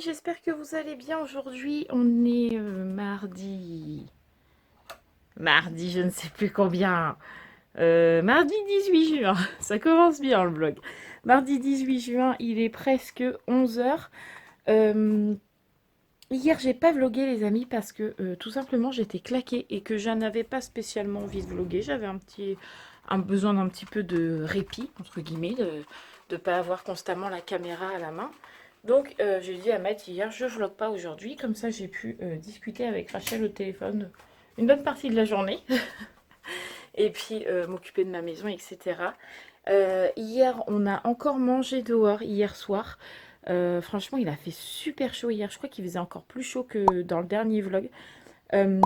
j'espère que vous allez bien. Aujourd'hui, on est mardi. Mardi, je ne sais plus combien. Mardi 18 juin. Ça commence bien le vlog. Mardi 18 juin, il est presque 11 heures. Hier, j'ai pas vlogué, les amis, parce que tout simplement j'étais claquée et que je n'avais pas spécialement envie de vloguer. J'avais un besoin d'un petit peu de répit, entre guillemets, de ne pas avoir constamment la caméra à la main. Donc, j'ai dit à Matt hier, je vlog pas aujourd'hui. Comme ça, j'ai pu discuter avec Rachel au téléphone une bonne partie de la journée. Et puis, m'occuper de ma maison, etc. Hier, on a encore mangé dehors, hier soir. Franchement, il a fait super chaud hier. Je crois qu'il faisait encore plus chaud que dans le dernier vlog. Euh,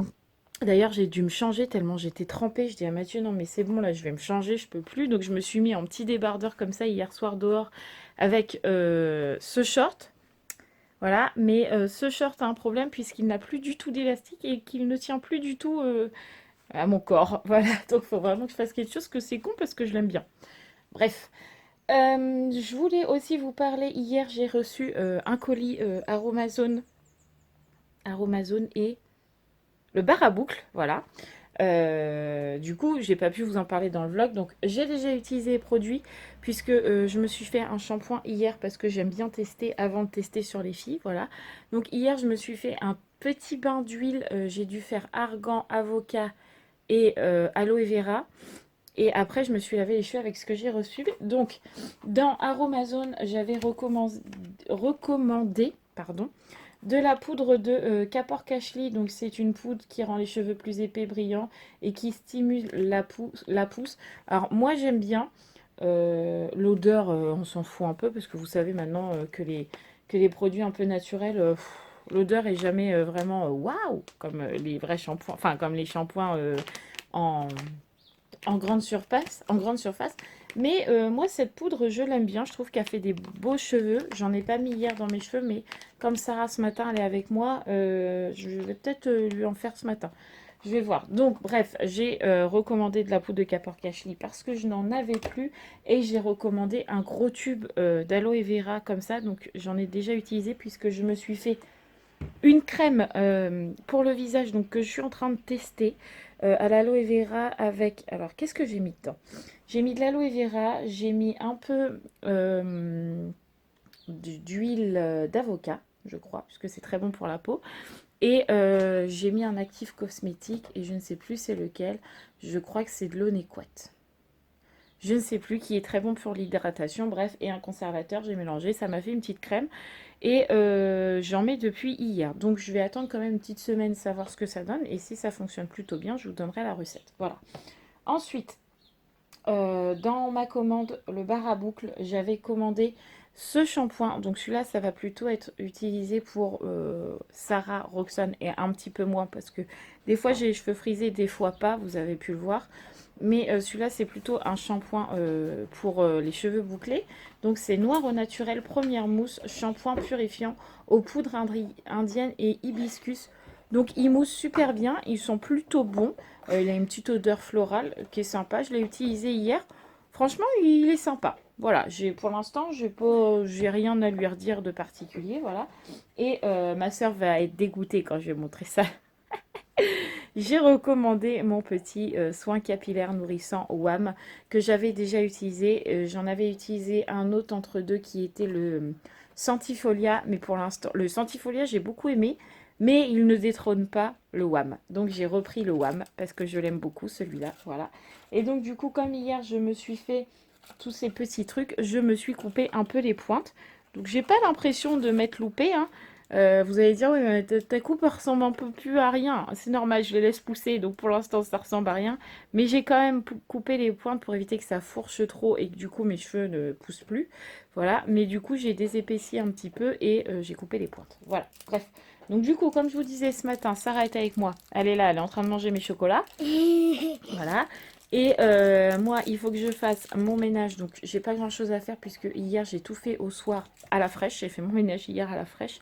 D'ailleurs, j'ai dû me changer tellement j'étais trempée. Je dis à Mathieu, non mais c'est bon, là, je vais me changer, je peux plus. Donc, je me suis mis en petit débardeur comme ça hier soir dehors avec ce short. Voilà, mais ce short a un problème puisqu'il n'a plus du tout d'élastique et qu'il ne tient plus du tout à mon corps. Voilà, donc il faut vraiment que je fasse quelque chose, que c'est con parce que je l'aime bien. Bref, je voulais aussi vous parler, hier j'ai reçu un colis Aromazone et le bar à boucle, voilà. Du coup, j'ai pas pu vous en parler dans le vlog, donc j'ai déjà utilisé les produits puisque je me suis fait un shampoing hier parce que j'aime bien tester avant de tester sur les filles, voilà. Donc hier, je me suis fait un petit bain d'huile, j'ai dû faire argan, avocat et aloe vera. Et après, je me suis lavé les cheveux avec ce que j'ai reçu. Donc, dans Aromazone, j'avais recommandé, pardon, de la poudre de Kapor Kashli. Donc, c'est une poudre qui rend les cheveux plus épais, brillants et qui stimule la pousse. Alors, moi, j'aime bien. L'odeur, on s'en fout un peu parce que vous savez maintenant que les produits un peu naturels, l'odeur est jamais vraiment waouh, comme les vrais shampoings, enfin, comme les shampoings en en grande surface. Mais moi, cette poudre, je l'aime bien. Je trouve qu'elle fait des beaux cheveux. J'en ai pas mis hier dans mes cheveux, mais comme Sarah ce matin, elle est avec moi, je vais peut-être lui en faire ce matin. Je vais voir. Donc, bref, j'ai recommandé de la poudre de Kapor Kashli parce que je n'en avais plus. Et j'ai recommandé un gros tube d'aloe vera comme ça. Donc, j'en ai déjà utilisé puisque je me suis fait une crème pour le visage donc que je suis en train de tester à l'aloe vera avec... Alors, qu'est-ce que j'ai mis dedans? J'ai mis de l'aloe vera, j'ai mis un peu d'huile d'avocat, je crois, puisque c'est très bon pour la peau. Et j'ai mis un actif cosmétique et je ne sais plus c'est lequel. Je crois que c'est de l'Onequat. Je ne sais plus, qui est très bon pour l'hydratation, bref, et un conservateur, j'ai mélangé, ça m'a fait une petite crème, et j'en mets depuis hier. Donc je vais attendre quand même une petite semaine, savoir ce que ça donne, et si ça fonctionne plutôt bien, je vous donnerai la recette. Voilà. Ensuite, dans ma commande, le bar à boucle, j'avais commandé ce shampoing. Donc celui-là, ça va plutôt être utilisé pour Sarah, Roxane et un petit peu moins parce que des fois j'ai les cheveux frisés, des fois pas, vous avez pu le voir. Mais celui-là, c'est plutôt un shampoing pour les cheveux bouclés. Donc c'est Noir au naturel, première mousse, shampoing purifiant aux poudres indiennes et hibiscus. Donc ils moussent super bien, ils sont plutôt bons. Il a une petite odeur florale qui est sympa. Je l'ai utilisé hier. Franchement, il est sympa. Voilà, pour l'instant, j'ai rien à lui redire de particulier, voilà. Et ma soeur va être dégoûtée quand je vais montrer ça. J'ai recommandé mon petit soin capillaire nourrissant WAM que j'avais déjà utilisé. J'en avais utilisé un autre entre deux qui était le Centifolia, mais pour l'instant, le Centifolia, j'ai beaucoup aimé, mais il ne détrône pas le WAM. Donc j'ai repris le WAM parce que je l'aime beaucoup celui-là, voilà. Et donc du coup, comme hier, je me suis fait tous ces petits trucs, je me suis coupé un peu les pointes. Donc j'ai pas l'impression de m'être loupée, hein. Vous allez dire, oui, mais ta coupe ressemble un peu plus à rien. C'est normal, je les laisse pousser, donc pour l'instant ça ressemble à rien. Mais j'ai quand même coupé les pointes pour éviter que ça fourche trop et que du coup mes cheveux ne poussent plus. Voilà, mais du coup j'ai désépaissi un petit peu et j'ai coupé les pointes. Voilà, bref. Donc du coup, comme je vous disais ce matin, Sarah est avec moi. Elle est là, elle est en train de manger mes chocolats. Voilà. Et moi, il faut que je fasse mon ménage. Donc, j'ai pas grand chose à faire puisque hier, j'ai tout fait au soir à la fraîche. J'ai fait mon ménage hier à la fraîche.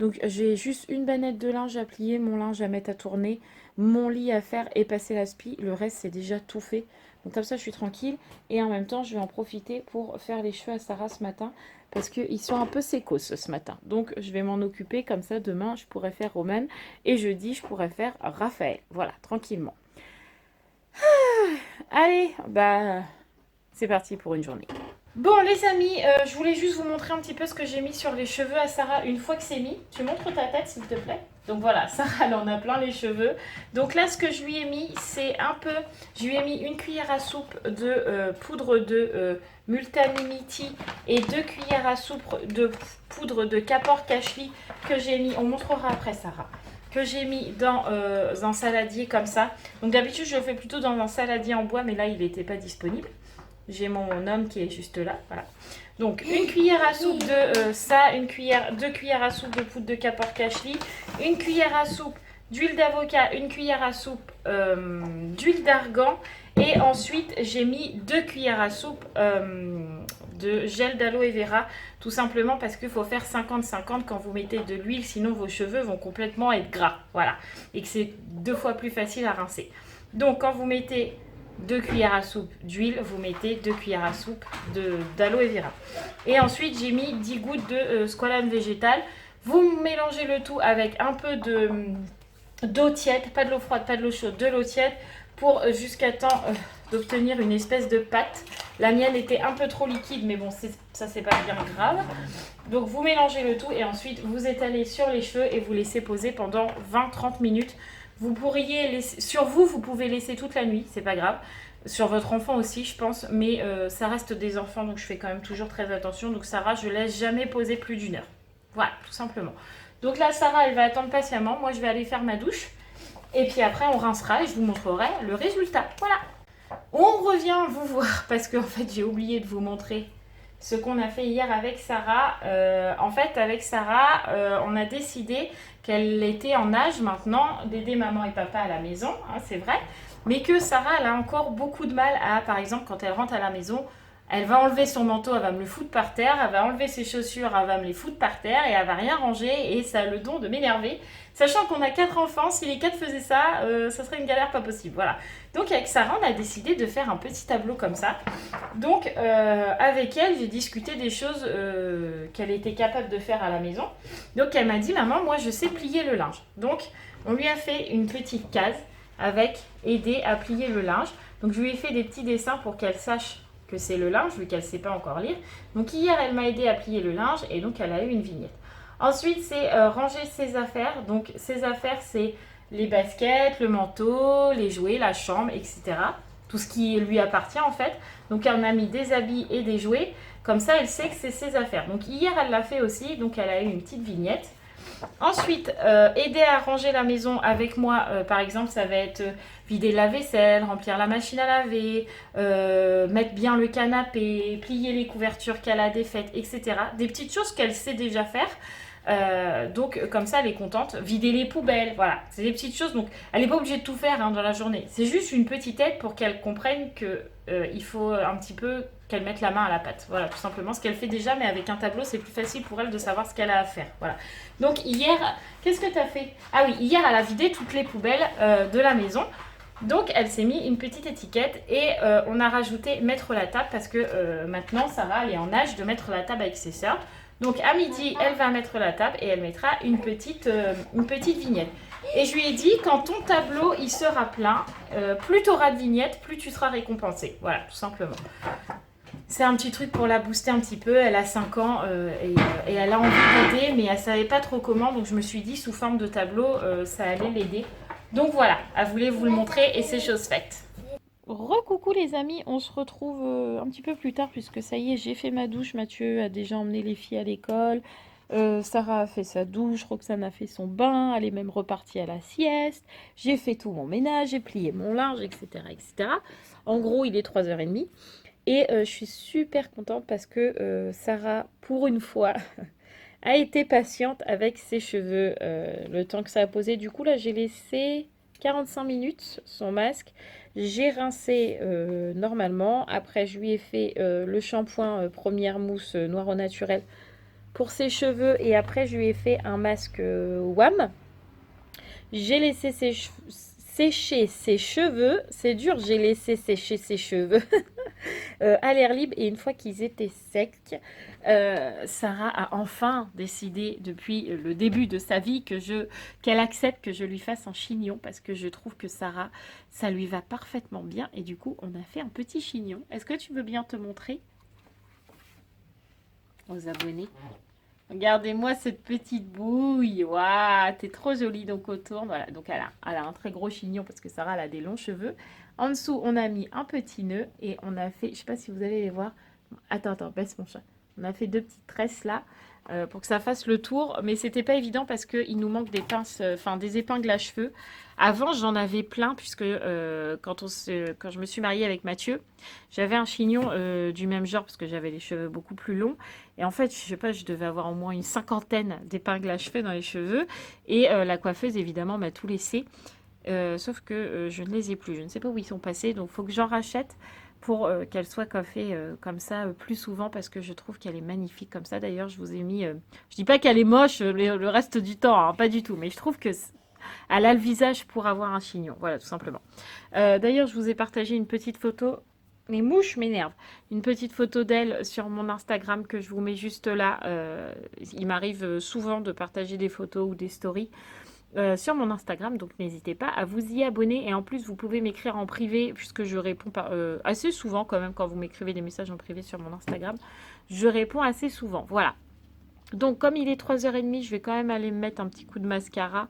Donc, j'ai juste une bannette de linge à plier, mon linge à mettre à tourner, mon lit à faire et passer la spie. Le reste, c'est déjà tout fait. Donc comme ça, je suis tranquille. Et en même temps, je vais en profiter pour faire les cheveux à Sarah ce matin. Parce qu'ils sont un peu sécos ce matin. Donc je vais m'en occuper. Comme ça, demain, je pourrai faire Roman. Et jeudi, je pourrai faire Raphaël. Voilà, tranquillement. Allez, bah, c'est parti pour une journée. Bon les amis, je voulais juste vous montrer un petit peu ce que j'ai mis sur les cheveux à Sarah une fois que c'est mis. Tu montres ta tête s'il te plaît. Donc voilà, Sarah elle en a plein les cheveux. Donc là ce que je lui ai mis c'est un peu, je lui ai mis une cuillère à soupe de poudre de Multanimity et 2 cuillères à soupe de poudre de Kapor Kashli que j'ai mis, on montrera après Sarah, que j'ai mis dans un saladier comme ça. Donc d'habitude je le fais plutôt dans un saladier en bois mais là il n'était pas disponible. J'ai mon homme qui est juste là, voilà. Donc une cuillère à soupe de ça, 2 cuillères à soupe de poudre de Kapor Kashli, une cuillère à soupe d'huile d'avocat, une cuillère à soupe d'huile d'argan et ensuite j'ai mis 2 cuillères à soupe de gel d'aloe vera, tout simplement parce qu'il faut faire 50-50 quand vous mettez de l'huile, sinon vos cheveux vont complètement être gras, voilà, et que c'est 2 fois plus facile à rincer. Donc quand vous mettez 2 cuillères à soupe d'huile, vous mettez 2 cuillères à soupe d'aloe vera. Et ensuite, j'ai mis 10 gouttes de squalane végétale. Vous mélangez le tout avec un peu d'eau tiède, pas de l'eau froide, pas de l'eau chaude, de l'eau tiède, pour jusqu'à temps d'obtenir une espèce de pâte. La mienne était un peu trop liquide, mais bon, ça c'est pas bien grave. Donc vous mélangez le tout et ensuite vous étalez sur les cheveux et vous laissez poser pendant 20-30 minutes. Vous pourriez laisser, sur vous, vous pouvez laisser toute la nuit, c'est pas grave. Sur votre enfant aussi, je pense, mais ça reste des enfants, donc je fais quand même toujours très attention. Donc Sarah, je laisse jamais poser plus d'1 heure. Voilà, tout simplement. Donc là, Sarah, elle va attendre patiemment. Moi, je vais aller faire ma douche. Et puis après, on rincera et je vous montrerai le résultat. Voilà. On revient vous voir parce qu'en fait, j'ai oublié de vous montrer ce qu'on a fait hier avec Sarah. En fait, avec Sarah, on a décidé qu'elle était en âge maintenant d'aider maman et papa à la maison, hein, c'est vrai, mais que Sarah, elle a encore beaucoup de mal à, par exemple, quand elle rentre à la maison, elle va enlever son manteau, elle va me le foutre par terre, elle va enlever ses chaussures, elle va me les foutre par terre et elle va rien ranger et ça a le don de m'énerver. Sachant qu'on a 4 enfants, si les 4 faisaient ça, ça serait une galère pas possible. Voilà. Donc avec Sarah, on a décidé de faire un petit tableau comme ça. Donc avec elle, j'ai discuté des choses qu'elle était capable de faire à la maison. Donc elle m'a dit, maman, moi je sais plier le linge. Donc on lui a fait une petite case avec aider à plier le linge. Donc je lui ai fait des petits dessins pour qu'elle sache que c'est le linge, vu qu'elle ne sait pas encore lire. Donc hier, elle m'a aidé à plier le linge et donc elle a eu une vignette. Ensuite, c'est ranger ses affaires. Donc ses affaires, c'est les baskets, le manteau, les jouets, la chambre, etc. Tout ce qui lui appartient en fait. Donc elle m'a mis des habits et des jouets. Comme ça, elle sait que c'est ses affaires. Donc hier, elle l'a fait aussi. Donc elle a eu une petite vignette. Ensuite, aider à ranger la maison avec moi, par exemple, ça va être vider la vaisselle, remplir la machine à laver, mettre bien le canapé, plier les couvertures qu'elle a défaites, etc. Des petites choses qu'elle sait déjà faire. Donc comme ça elle est contente, vider les poubelles, voilà, c'est des petites choses, donc elle n'est pas obligée de tout faire hein, dans la journée, c'est juste une petite aide pour qu'elle comprenne que il faut un petit peu qu'elle mette la main à la pâte, voilà, tout simplement, ce qu'elle fait déjà, mais avec un tableau c'est plus facile pour elle de savoir ce qu'elle a à faire, voilà. Donc hier, qu'est-ce que tu as fait? Ah oui, hier elle a vidé toutes les poubelles de la maison. Donc elle s'est mis une petite étiquette et on a rajouté mettre la table parce que maintenant Sarah elle est en âge de mettre la table avec ses sœurs. Donc à midi, elle va mettre la table et elle mettra une petite vignette. Et je lui ai dit, quand ton tableau il sera plein, plus tu auras de vignettes, plus tu seras récompensé. Voilà, tout simplement. C'est un petit truc pour la booster un petit peu. Elle a 5 ans et elle a envie d'aider, mais elle ne savait pas trop comment. Donc je me suis dit, sous forme de tableau, ça allait l'aider. Donc voilà, elle voulait vous le montrer et c'est chose faite. Recoucou les amis, on se retrouve un petit peu plus tard puisque ça y est, j'ai fait ma douche. Mathieu a déjà emmené les filles à l'école. Sarah a fait sa douche, Roxane a fait son bain, elle est même repartie à la sieste. J'ai fait tout mon ménage, j'ai plié mon linge, etc. etc. En gros, il est 3h30 et je suis super contente parce que Sarah, pour une fois, a été patiente avec ses cheveux le temps que ça a posé. Du coup, là, j'ai laissé 45 minutes son masque. J'ai rincé normalement. Après, je lui ai fait le shampoing première mousse noir au naturel pour ses cheveux. Et après, je lui ai fait un masque WAM. J'ai laissé sécher ses cheveux. C'est dur, j'ai laissé sécher ses cheveux à l'air libre. Et une fois qu'ils étaient secs, Sarah a enfin décidé, depuis le début de sa vie, qu'elle accepte que je lui fasse un chignon. Parce que je trouve que Sarah, ça lui va parfaitement bien. Et du coup, on a fait un petit chignon. Est-ce que tu veux bien te montrer aux abonnés? Regardez-moi cette petite bouille. Waouh, t'es trop jolie donc autour. Voilà, donc elle a un très gros chignon parce que Sarah elle a des longs cheveux. En dessous, on a mis un petit nœud et on a fait, je sais pas si vous allez les voir. Attends, baisse mon chat. On a fait 2 petites tresses là pour que ça fasse le tour. Mais c'était pas évident parce qu'il nous manque des pinces, enfin des épingles à cheveux. Avant, j'en avais plein puisque quand je me suis mariée avec Mathieu, j'avais un chignon du même genre parce que j'avais les cheveux beaucoup plus longs. Et en fait, je sais pas, je devais avoir au moins une 50aine d'épingles à cheveux dans les cheveux. Et la coiffeuse, évidemment, m'a tout laissé. Sauf que je ne les ai plus. Je ne sais pas où ils sont passés. Donc, il faut que j'en rachète pour qu'elle soit coiffée comme ça plus souvent parce que je trouve qu'elle est magnifique comme ça. D'ailleurs, je vous ai mis... je dis pas qu'elle est moche le reste du temps, hein, pas du tout. Mais je trouve que... Elle a le visage pour avoir un chignon. Voilà, tout simplement. D'ailleurs, je vous ai partagé une petite photo. Les mouches m'énervent. Une petite photo d'elle sur mon Instagram que je vous mets juste là. Il m'arrive souvent de partager des photos ou des stories sur mon Instagram. Donc, n'hésitez pas à vous y abonner. Et en plus, vous pouvez m'écrire en privé puisque je réponds assez souvent quand même quand vous m'écrivez des messages en privé sur mon Instagram. Je réponds assez souvent. Voilà. Donc, comme il est 3h30, je vais quand même aller me mettre un petit coup de mascara.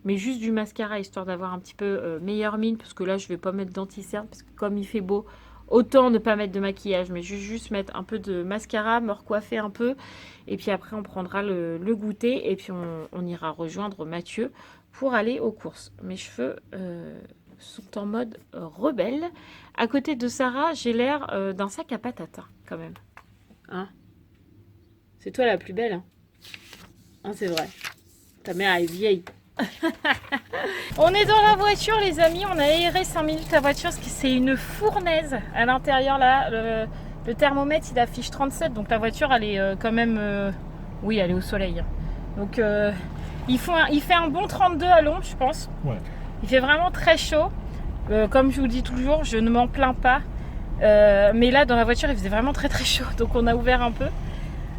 Mais juste du mascara, histoire d'avoir un petit peu meilleure mine. Parce que là, je ne vais pas mettre d'anti-cerne. Parce que comme il fait beau, autant ne pas mettre de maquillage. Mais juste mettre un peu de mascara, me recoiffer un peu. Et puis après, on prendra le goûter. Et puis, on ira rejoindre Mathieu pour aller aux courses. Mes cheveux sont en mode rebelle. À côté de Sarah, j'ai l'air d'un sac à patates, quand même. Hein? C'est toi la plus belle, hein? Hein, c'est vrai. Ta mère est vieille. On est dans la voiture, les amis. On a aéré 5 minutes la voiture parce que c'est une fournaise à l'intérieur là. Le thermomètre il affiche 37, donc la voiture elle est quand même. Oui, elle est au soleil. Donc il fait un bon 32 à l'ombre, je pense. Ouais. Il fait vraiment très chaud. Comme je vous dis toujours, je ne m'en plains pas. Mais là, dans la voiture, il faisait vraiment très très chaud. Donc on a ouvert un peu.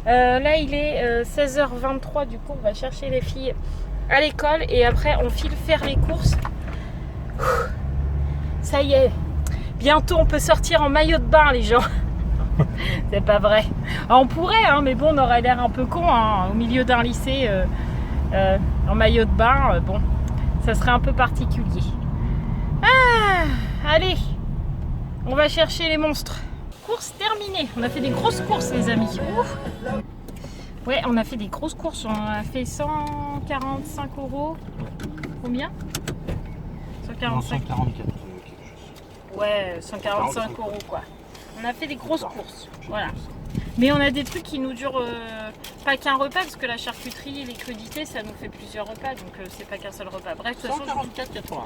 Là, il est 16h23. Du coup, on va chercher les filles à l'école et après on file faire les courses. Ça y est, bientôt on peut sortir en maillot de bain, les gens. C'est pas vrai. On pourrait, hein, mais bon, on aurait l'air un peu con hein, au milieu d'un lycée en maillot de bain. Bon, ça serait un peu particulier. Ah, allez, on va chercher les monstres. Course terminée. On a fait des grosses courses, les amis. Ouf. Ouais, on a fait des grosses courses. On a fait 145 €. Combien? 145. 144 quelque chose. Ouais, 145 € quoi. On a fait des grosses courses. Voilà. Mais on a des trucs qui nous durent pas qu'un repas parce que la charcuterie et les crudités ça nous fait plusieurs repas donc c'est pas qu'un seul repas. Bref, de toute façon, 144,80.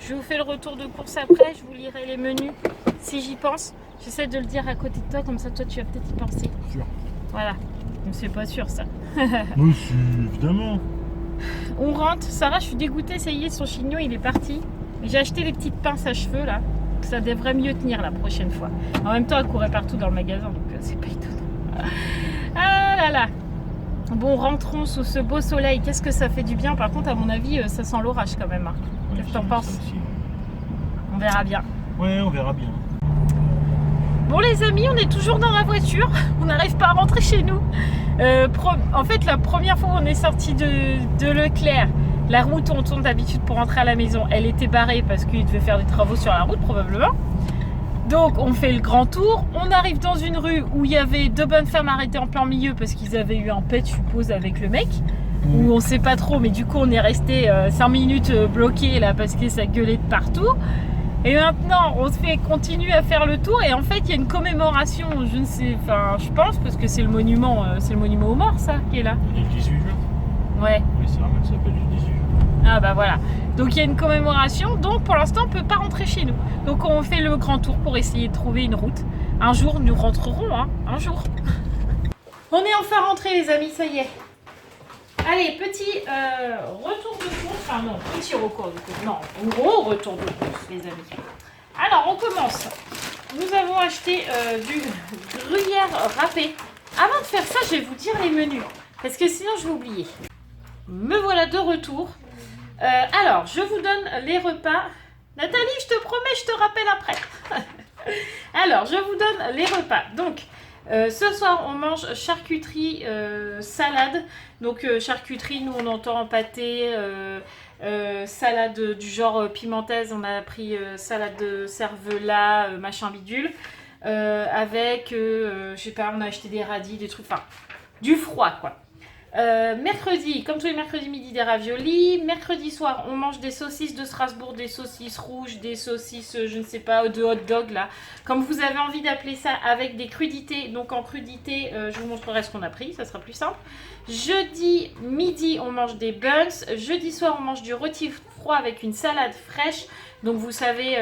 Je vous fais le retour de course après. Je vous lirai les menus si j'y pense. J'essaie de le dire à côté de toi comme ça toi tu vas peut-être y penser. Sûr. Voilà. Mais c'est pas sûr ça. Oui, évidemment. On rentre. Sarah, je suis dégoûtée. Ça y est, son chignon il est parti. J'ai acheté les petites pinces à cheveux là. Ça devrait mieux tenir la prochaine fois. En même temps, elle courait partout dans le magasin, donc c'est pas étonnant. Ah là là. Bon, rentrons sous ce beau soleil. Qu'est-ce que ça fait du bien. Par contre, à mon avis, ça sent l'orage quand même. Hein. Qu'est-ce que t'en penses? On verra bien. Ouais, on verra bien. Bon les amis, on est toujours dans la voiture. On n'arrive pas à rentrer chez nous. En fait, la première fois où on est sorti de Leclerc, la route où on tourne d'habitude pour rentrer à la maison, elle était barrée parce qu'il devait faire des travaux sur la route probablement. Donc on fait le grand tour, on arrive dans une rue où il y avait 2 bonnes femmes arrêtées en plein milieu parce qu'ils avaient eu un pet je suppose avec le mec. Où on sait pas trop mais du coup on est resté 5 minutes bloqué là parce que ça gueulait de partout. Et maintenant on se fait continuer à faire le tour et en fait il y a une commémoration, je ne sais, enfin je pense parce que c'est le monument aux morts ça qui est là. Il est le 18 juin. Ouais. Oui c'est vrai, ça s'appelle le 18 juin. Ah bah voilà, donc il y a une commémoration, donc pour l'instant on peut pas rentrer chez nous. Donc on fait le grand tour pour essayer de trouver une route. Un jour nous rentrerons, hein, un jour. On est enfin rentrés les amis, ça y est. Allez, petit retour de course. Enfin non, petit recours de course. Non, gros retour de course, les amis. Alors, on commence. Nous avons acheté du gruyère râpé. Avant de faire ça, je vais vous dire les menus. Parce que sinon, je vais oublier. Me voilà de retour. Alors, je vous donne les repas. Nathalie, je te promets, je te rappelle après. Alors, je vous donne les repas. Donc, ce soir, on mange charcuterie, salade. Donc, charcuterie, nous, on entend pâté, salade du genre pimentaise. On a pris salade de cervelas, machin bidule. Avec, je sais pas, on a acheté des radis, des trucs, enfin, du froid, quoi. Mercredi, comme tous les mercredis midi, des raviolis. Mercredi soir, on mange des saucisses de Strasbourg, des saucisses rouges, des saucisses, je ne sais pas, de hot dog là. Comme vous avez envie d'appeler ça, avec des crudités. Donc en crudité, je vous montrerai ce qu'on a pris, ça sera plus simple. Jeudi midi, on mange des buns. Jeudi soir, on mange du rôti froid avec une salade fraîche. Donc vous savez,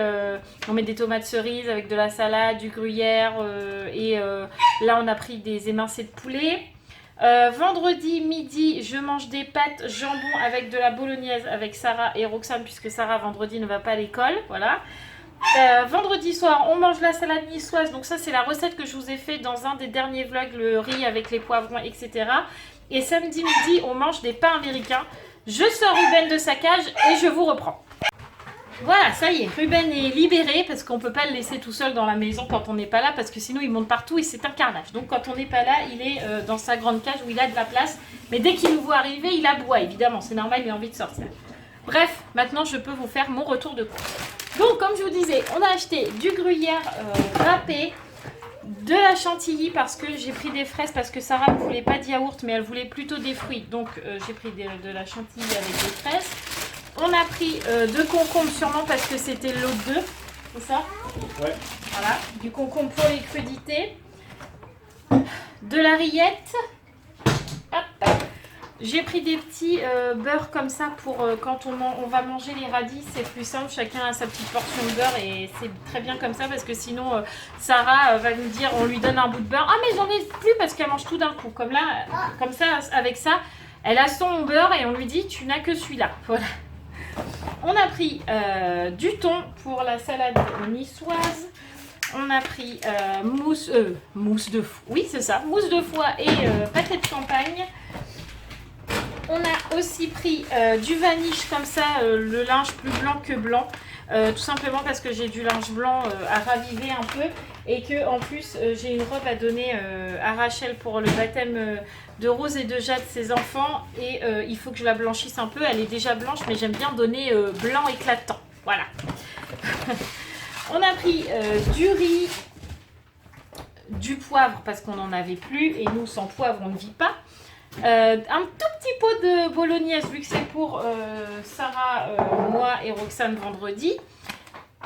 on met des tomates cerises avec de la salade, du gruyère. Là, on a pris des émincés de poulet. Vendredi midi, je mange des pâtes jambon avec de la bolognaise avec Sarah et Roxane, puisque Sarah vendredi ne va pas à l'école, voilà. Vendredi soir, on mange la salade niçoise, donc ça c'est la recette que je vous ai fait dans un des derniers vlogs, le riz avec les poivrons, etc. Et samedi midi, on mange des pains américains. Je sors Ruben de sa cage et je vous reprends. Voilà, ça y est, Ruben est libéré parce qu'on ne peut pas le laisser tout seul dans la maison quand on n'est pas là parce que sinon il monte partout et c'est un carnage. Donc quand on n'est pas là, il est dans sa grande cage où il a de la place. Mais dès qu'il nous voit arriver, il aboie évidemment, c'est normal, il a envie de sortir. Bref, maintenant je peux vous faire mon retour de course. Donc comme je vous disais, on a acheté du gruyère râpé, de la chantilly parce que j'ai pris des fraises parce que Sarah ne voulait pas de yaourt mais elle voulait plutôt des fruits. Donc j'ai pris de la chantilly avec des fraises. On a pris 2 concombres sûrement parce que c'était lot 2, c'est ça? Ouais. Voilà, du concombre pour les crudités. De la rillette. Hop. J'ai pris des petits beurres comme ça pour quand on va manger les radis, c'est plus simple, chacun a sa petite portion de beurre et c'est très bien comme ça parce que sinon Sarah va nous dire, on lui donne un bout de beurre. Ah mais j'en ai plus parce qu'elle mange tout d'un coup, comme là, comme ça, avec ça, elle a son beurre et on lui dit tu n'as que celui-là, voilà. On a pris du thon pour la salade niçoise. On a pris mousse de foie. Oui, c'est ça. Mousse de foie et pâté de campagne. On a aussi pris du vaniche comme ça, le linge plus blanc que blanc. Tout simplement parce que j'ai du linge blanc à raviver un peu. Et que en plus, j'ai une robe à donner à Rachel pour le baptême de Rose et de Jade, ses enfants. Et il faut que je la blanchisse un peu. Elle est déjà blanche, mais j'aime bien donner blanc éclatant. Voilà. On a pris du riz, du poivre parce qu'on n'en avait plus. Et nous, sans poivre, on ne vit pas. Un tout petit pot de bolognaise, vu que c'est pour Sarah, moi et Roxane vendredi.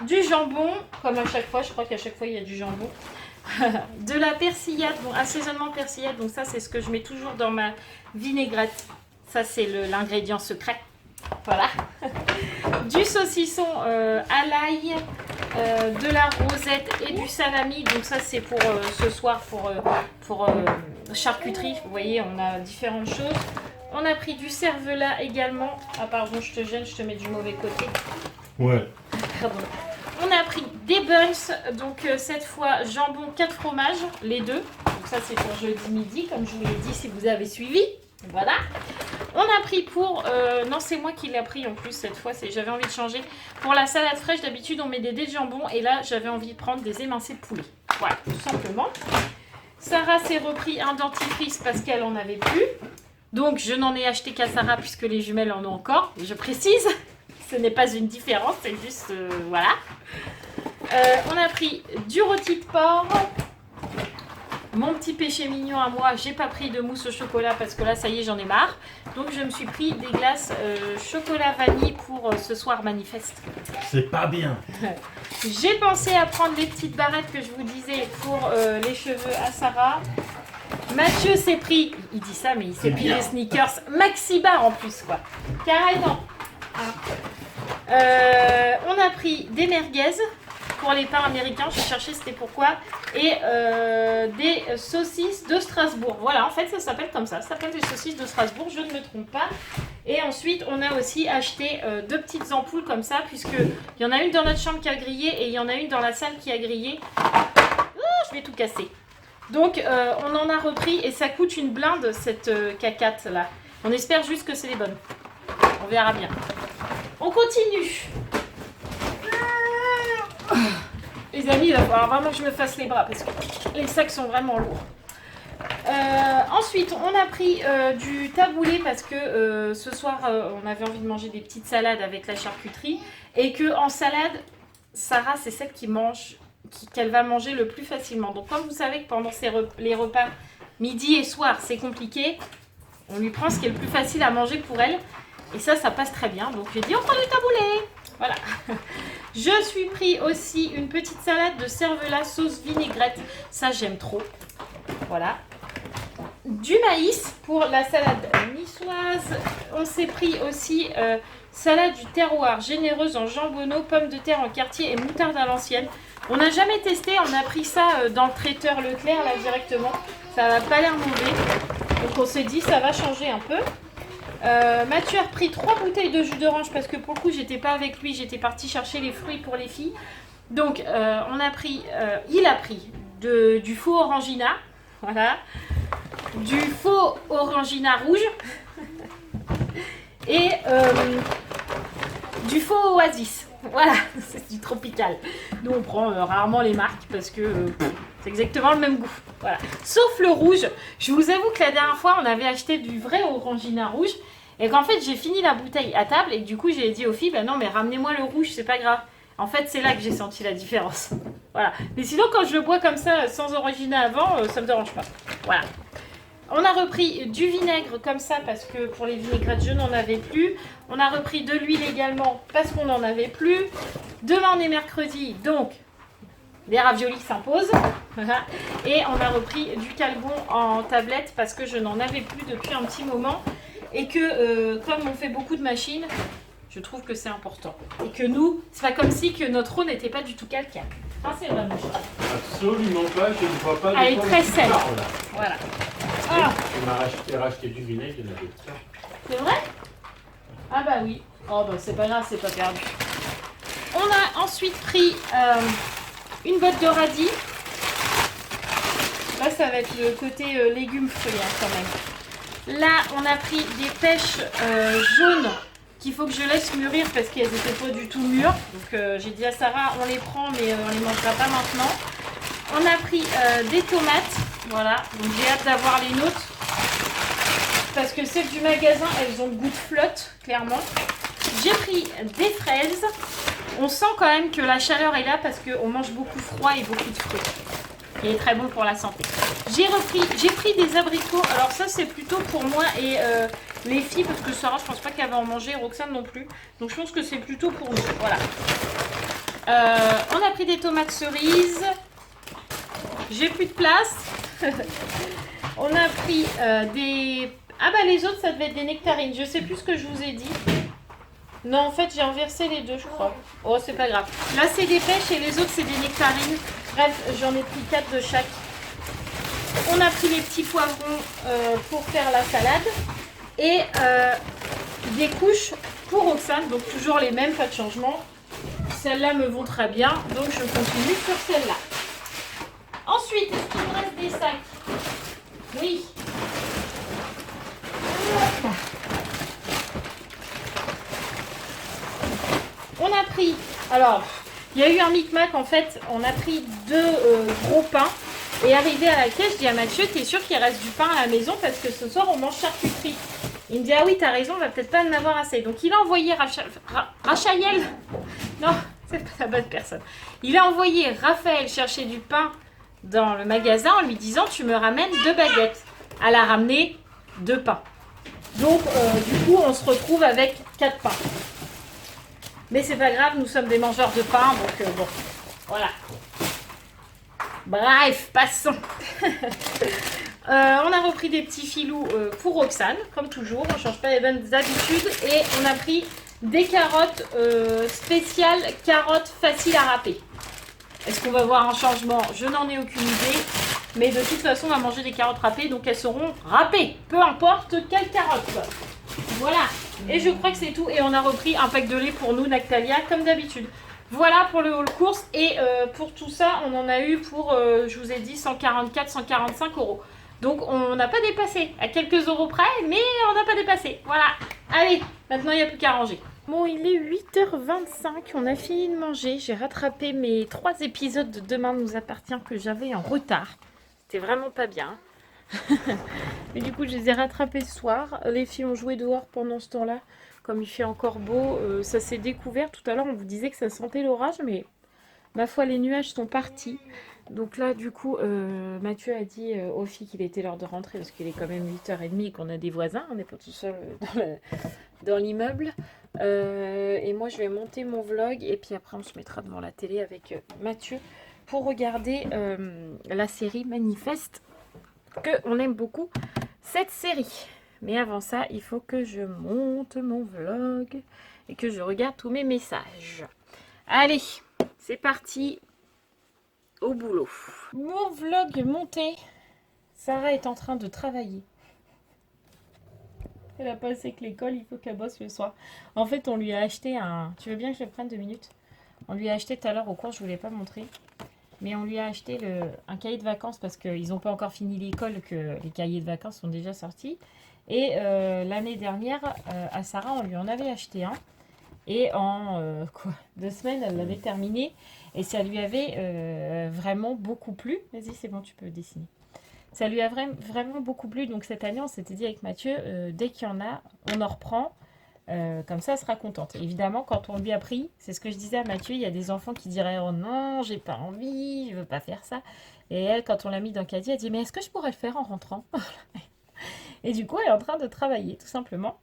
Du jambon, comme à chaque fois, je crois qu'à chaque fois il y a du jambon. De la persillade, bon, assaisonnement persillade, donc ça c'est ce que je mets toujours dans ma vinaigrette. Ça c'est l'ingrédient secret. Voilà. Du saucisson à l'ail, de la rosette et du salami. Donc ça c'est pour ce soir pour charcuterie. Vous voyez, on a différentes choses. On a pris du cervelas également. Ah pardon, je te gêne, je te mets du mauvais côté. Ouais. Pardon. On a pris des buns, donc cette fois jambon 4 fromages, les deux. Donc ça c'est pour jeudi midi, comme je vous l'ai dit si vous avez suivi. Voilà. On a pris pour... non, c'est moi qui l'ai pris en plus cette fois, j'avais envie de changer. Pour la salade fraîche, d'habitude on met des dés de jambon et là j'avais envie de prendre des émincés de poulet. Voilà, tout simplement. Sarah s'est repris un dentifrice parce qu'elle en avait plus. Donc je n'en ai acheté qu'à Sarah puisque les jumelles en ont encore. Je précise, ce n'est pas une différence, c'est juste... voilà. On a pris du rôti de porc. Mon petit péché mignon à moi, j'ai pas pris de mousse au chocolat parce que là, ça y est, j'en ai marre. Donc, je me suis pris des glaces chocolat vanille pour ce soir manifeste. C'est pas bien. J'ai pensé à prendre les petites barrettes que je vous disais pour les cheveux à Sarah. Mathieu s'est pris, il dit ça, mais il s'est pris les sneakers Maxi-Bar en plus, quoi. Carrément. On a pris des merguez. pour les pains américains. J'ai cherché c'était pourquoi. Et des saucisses de Strasbourg. Voilà, en fait, ça s'appelle comme ça. Ça s'appelle des saucisses de Strasbourg, je ne me trompe pas. Et ensuite, on a aussi acheté 2 petites ampoules comme ça, puisqu'il y en a une dans notre chambre qui a grillé et il y en a une dans la salle qui a grillé. Oh, je vais tout casser. Donc, on en a repris et ça coûte une blinde, cette cacate là. On espère juste que c'est les bonnes. On verra bien. On continue. Les amis, il va falloir vraiment que je me fasse les bras parce que les sacs sont vraiment lourds. Ensuite, on a pris du taboulé parce que ce soir, on avait envie de manger des petites salades avec la charcuterie. Et que en salade, Sarah, c'est celle qui mange, qu'elle va manger le plus facilement. Donc, comme vous savez que pendant les repas midi et soir, c'est compliqué, on lui prend ce qui est le plus facile à manger pour elle. Et ça passe très bien. Donc, j'ai dit, on prend du taboulé. Voilà. Je suis pris aussi une petite salade de cervelas sauce vinaigrette. Ça, j'aime trop. Voilà. Du maïs pour la salade niçoise. On s'est pris aussi salade du terroir généreuse en jambonneau, pommes de terre en quartier et moutarde à l'ancienne. On n'a jamais testé, on a pris ça dans le traiteur Leclerc là directement. Ça n'a pas l'air mauvais. Donc on s'est dit ça va changer un peu. Mathieu a repris 3 bouteilles de jus d'orange parce que pour le coup j'étais pas avec lui, j'étais partie chercher les fruits pour les filles. Donc il a pris du faux orangina, voilà, du faux orangina rouge et du faux oasis. Voilà, c'est du tropical. Nous on prend rarement les marques parce que c'est exactement le même goût. Voilà. Sauf le rouge. Je vous avoue que la dernière fois on avait acheté du vrai orangina rouge et qu'en fait j'ai fini la bouteille à table et que du coup j'ai dit aux filles bah non mais ramenez-moi le rouge, c'est pas grave. En fait c'est là que j'ai senti la différence. Voilà. Mais sinon quand je le bois comme ça sans orangina avant, ça me dérange pas. Voilà. On a repris du vinaigre comme ça parce que pour les vinaigrettes je n'en avais plus. On a repris de l'huile également parce qu'on n'en avait plus. Demain on est mercredi donc les raviolis s'imposent. Voilà. Et on a repris du calgon en tablette parce que je n'en avais plus depuis un petit moment. Et que comme on fait beaucoup de machines, je trouve que c'est important. Et que nous, c'est pas comme si que notre eau n'était pas du tout calcaire. Ah, c'est vrai, mon chat. Absolument pas, je ne vois pas. Elle est très saine. Voilà. Ah. On m'a racheté du vinaigre, il y en avait ça. C'est vrai? Ah bah oui. Oh bah c'est pas grave, c'est pas perdu. On a ensuite pris une botte de radis. Là, ça va être le côté légumes fruits hein, quand même. Là, on a pris des pêches jaunes qu'il faut que je laisse mûrir parce qu'elles n'étaient pas du tout mûres. Donc j'ai dit à Sarah, on les prend mais on les mangera pas maintenant. On a pris des tomates. Voilà, donc j'ai hâte d'avoir les nôtres. Parce que celles du magasin, elles ont le goût de flotte, clairement. J'ai pris des fraises. On sent quand même que la chaleur est là parce qu'on mange beaucoup froid et beaucoup de fruits. Il est très bon pour la santé. J'ai pris des abricots. Alors ça, c'est plutôt pour moi et les filles parce que Sarah, je pense pas qu'elle va en manger. Roxane non plus. Donc je pense que c'est plutôt pour nous. Voilà. On a pris des tomates cerises. J'ai plus de place. On a pris des... Ah bah les autres, ça devait être des nectarines. Je sais plus ce que je vous ai dit. Non, en fait, j'ai inversé les deux, je crois. Oh, c'est pas grave. Là, c'est des pêches et les autres, c'est des nectarines. Bref, j'en ai pris 4 de chaque. On a pris les petits poivrons pour faire la salade. Et des couches pour Roxane. Donc, toujours les mêmes, pas de changement. Celles-là me vont très bien. Donc, je continue sur celle-là. Ensuite, est-ce qu'il me reste des sacs? Oui. On a pris, alors, il y a eu un micmac en fait, on a pris 2 gros pains et arrivé à la caisse, je dis à Mathieu, t'es sûr qu'il reste du pain à la maison parce que ce soir on mange charcuterie. Il me dit, ah oui, t'as raison, on va peut-être pas en avoir assez. Donc il a envoyé Rachaël, non, c'est pas la bonne personne. Il a envoyé Raphaël chercher du pain dans le magasin en lui disant, tu me ramènes 2 baguettes. Elle a ramené 2 pains. Donc du coup, on se retrouve avec 4 pains. Mais c'est pas grave, nous sommes des mangeurs de pain, donc bon, voilà. Bref, passons. On a repris des petits filous pour Roxane, comme toujours, on ne change pas les bonnes habitudes. Et on a pris des carottes spéciales, carottes faciles à râper. Est-ce qu'on va voir un changement? Je n'en ai aucune idée. Mais de toute façon, on va manger des carottes râpées, donc elles seront râpées. Peu importe quelle carotte. Voilà. Et je crois que c'est tout. Et on a repris un pack de lait pour nous, Nactalia, comme d'habitude. Voilà pour le haul course. Et pour tout ça, on en a eu pour, je vous ai dit, 144, 145 euros. Donc on n'a pas dépassé. À quelques euros près, mais on n'a pas dépassé. Voilà. Allez, maintenant il n'y a plus qu'à ranger. Bon, il est 8h25, on a fini de manger. J'ai rattrapé mes 3 épisodes de Demain nous appartient que j'avais en retard. C'était vraiment pas bien. Mais du coup, je les ai rattrapés ce soir. Les filles ont joué dehors pendant ce temps-là. Comme il fait encore beau, ça s'est découvert. Tout à l'heure, on vous disait que ça sentait l'orage, mais ma foi, les nuages sont partis. Donc là, du coup, Mathieu a dit aux filles qu'il était l'heure de rentrer parce qu'il est quand même 8h30 et qu'on a des voisins. On n'est pas tout seul dans l'immeuble. Et moi, je vais monter mon vlog et puis après, on se mettra devant la télé avec Mathieu pour regarder la série Manifeste, qu'on aime beaucoup cette série. Mais avant ça, il faut que je monte mon vlog et que je regarde tous mes messages. Allez, c'est parti. Au boulot. Mon vlog monté. Sarah est en train de travailler. Elle a passé que l'école, il faut qu'elle bosse le soir. En fait, on lui a acheté un... Tu veux bien que je le prenne 2 minutes? On lui a acheté tout à l'heure au cours, je ne vous l'ai pas montré. Mais on lui a acheté un cahier de vacances parce qu'ils n'ont pas encore fini l'école, que les cahiers de vacances sont déjà sortis. Et l'année dernière, à Sarah, on lui en avait acheté un. Et en 2 semaines, elle l'avait terminé. Et ça lui avait vraiment beaucoup plu. Vas-y, c'est bon, tu peux dessiner. Ça lui a vraiment beaucoup plu. Donc cette année, on s'était dit avec Mathieu, dès qu'il y en a, on en reprend. Comme ça, elle sera contente. Évidemment, quand on lui a pris, c'est ce que je disais à Mathieu, il y a des enfants qui diraient « Oh non, j'ai pas envie, je veux pas faire ça ». Et elle, quand on l'a mis dans le caddie, elle dit « Mais est-ce que je pourrais le faire en rentrant ?» Et du coup, elle est en train de travailler, tout simplement.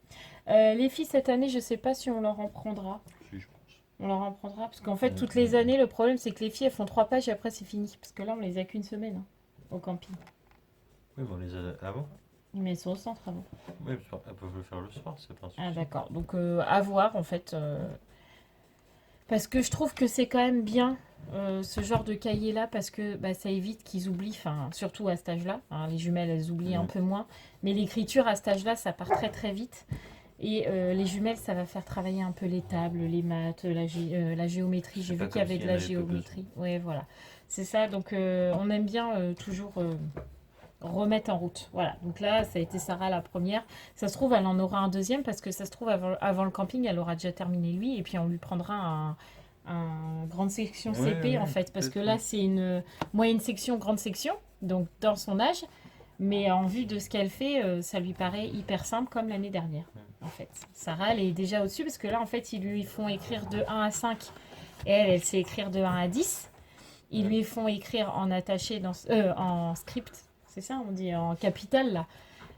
Les filles, cette année, je sais pas si on leur en prendra. Si, je pense. On leur en prendra, parce qu'en fait, toutes les années, le problème, c'est que les filles, elles font 3 pages et après, c'est fini. Parce que là, on les a qu'une semaine, hein, au camping. Oui, mais on les a avant. Mais ils sont au centre avant. Oui, elles peuvent le faire le soir, c'est pas un souci. Ah, d'accord. Donc, à voir, en fait. Parce que je trouve que c'est quand même bien, ce genre de cahier-là, parce que bah, ça évite qu'ils oublient, surtout à cet âge-là. Hein, les jumelles, elles oublient un peu moins. Mais l'écriture, à cet âge-là, ça part très, très vite. Et les jumelles, ça va faire travailler un peu les tables, les maths, la géométrie. J'ai vu qu'il y avait de la géométrie. Oui, voilà. C'est ça. Donc, on aime bien toujours remettre en route. Voilà. Donc là, ça a été Sarah la première. Ça se trouve, elle en aura un deuxième parce que ça se trouve, avant le camping, elle aura déjà terminé lui. Et puis, on lui prendra un grande section CP, en fait. Parce que là, c'est une moyenne section, grande section. Donc, dans son âge. Mais en vue de ce qu'elle fait, ça lui paraît hyper simple comme l'année dernière, en fait. Sarah, elle est déjà au-dessus parce que là, en fait, ils lui font écrire de 1 à 5 et elle sait écrire de 1 à 10. Ils lui font écrire en attaché, en script, c'est ça, on dit, en capital,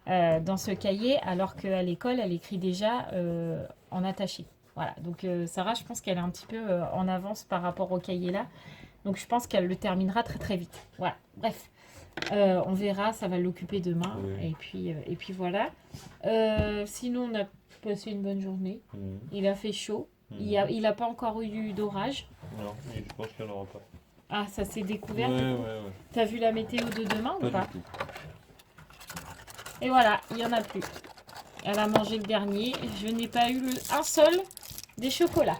là, dans ce cahier, alors qu'à l'école, elle écrit déjà en attaché. Voilà, donc Sarah, je pense qu'elle est un petit peu en avance par rapport au cahier là. Donc je pense qu'elle le terminera très très vite. Voilà, bref. On verra, ça va l'occuper demain. Oui. Et puis voilà. Sinon, on a passé une bonne journée. Il a fait chaud. Il a pas encore eu d'orage. Non, mais je pense qu'il n'y en aura pas. Ah, ça s'est découvert. Ouais. T'as vu la météo de demain ou pas? Du tout. Et voilà, il n'y en a plus. Elle a mangé le dernier. Je n'ai pas eu un seul des chocolats.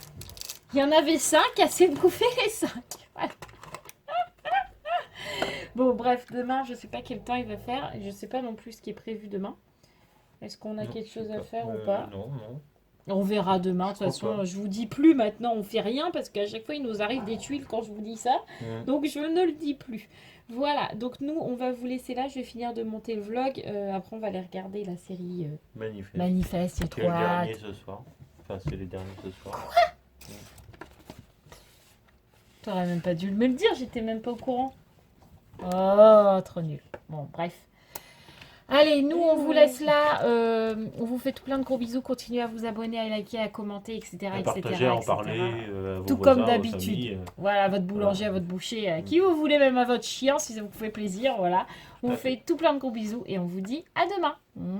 Il y en avait 5, elle s'est bouffée les 5. Voilà. Bon, bref, demain, je sais pas quel temps il va faire. Je sais pas non plus ce qui est prévu demain. Est-ce qu'on a quelque chose à faire ou pas? Non. On verra demain. De toute façon, je vous dis plus maintenant, on fait rien parce qu'à chaque fois, il nous arrive des tuiles quand je vous dis ça. Donc, je ne le dis plus. Voilà, donc nous, on va vous laisser là. Je vais finir de monter le vlog. Après, on va aller regarder la série Manifeste. Il y a 3 C'est le dernier ce soir. Enfin, c'est les derniers ce soir. Quoi? T'aurais même pas dû me le dire, j'étais même pas au courant. Oh, trop nul. Bon, bref. Allez, nous, on vous laisse là. On vous fait tout plein de gros bisous. Continuez à vous abonner, à liker, à commenter, etc. À partager, à en parler. À vos tout voisins, comme d'habitude. Voilà, à votre boulanger, à votre boucher, à qui vous voulez, même à votre chien, si ça vous fait plaisir. Voilà. On vous fait tout plein de gros bisous et on vous dit à demain. Mouah.